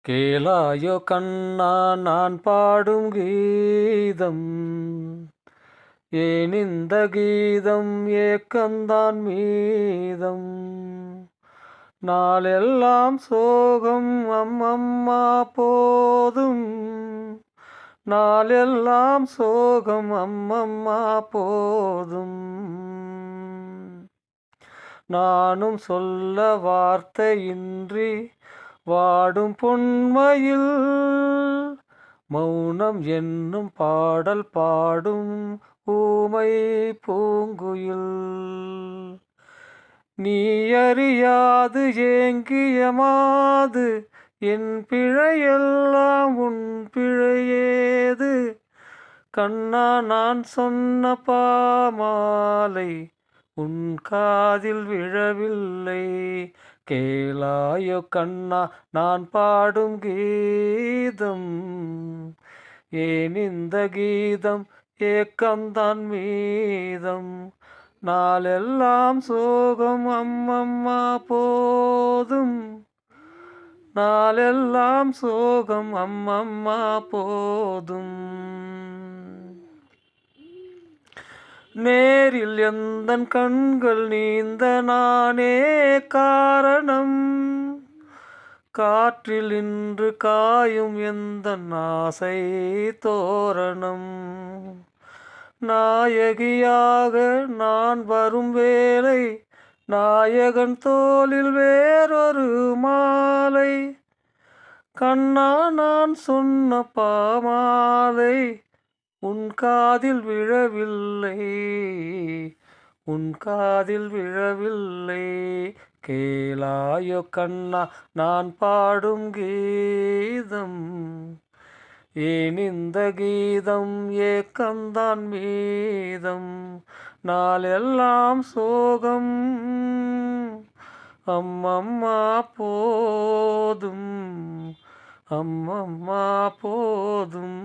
கேளாயோ கண்ணா நான் பாடும் கீதம், ஏன் இந்த கீதம் ஏக்கந்தான் மீதம். நாளெல்லாம் சோகம் அம்மம்மா போதும், நாளெல்லாம் சோகம் அம்மம்மா போதும். நானும் சொல்ல வார்த்தையின்றி வாடும் பொன்மையில், மௌனம் என்னும் பாடல் பாடும் ஊமை பூங்குயில். நீ அறியாது ஏங்கிய மாது, என் பிழையெல்லாம் உன் பிழையேது. கண்ணா நான் சொன்ன பாமாலை உன் காதில் விழவில்லை. கேளாயோ கண்ணா நான் பாடும் கீதம், ஏன் இந்த கீதம் ஏக்கம்தான் மீதம். நாளெல்லாம் சோகம் அம்மம்மா போதும், நாளெல்லாம் சோகம் அம்மம்மா போதும். நேரில் எந்தன் கண்கள் நீந்த நானே காரணம், காற்றில் இன்று காயும் எந்தன் ஆசை தோரணம். நாயகியாக நான் வரும் வேளை, நாயகன் தோளில் வேறொரு மாலை. கண்ணா நான் சொன்ன பாமாலை உன் காதில் விழவில்லை, உன் காதில் விழவில்லை. கேளாயோ கண்ணா நான் பாடும் கீதம், ஏன் இந்த கீதம் ஏக்கம்தான் மீதம். நாளெல்லாம் சோகம் அம்மம்மா போதும், அம்மம்மா போதும்.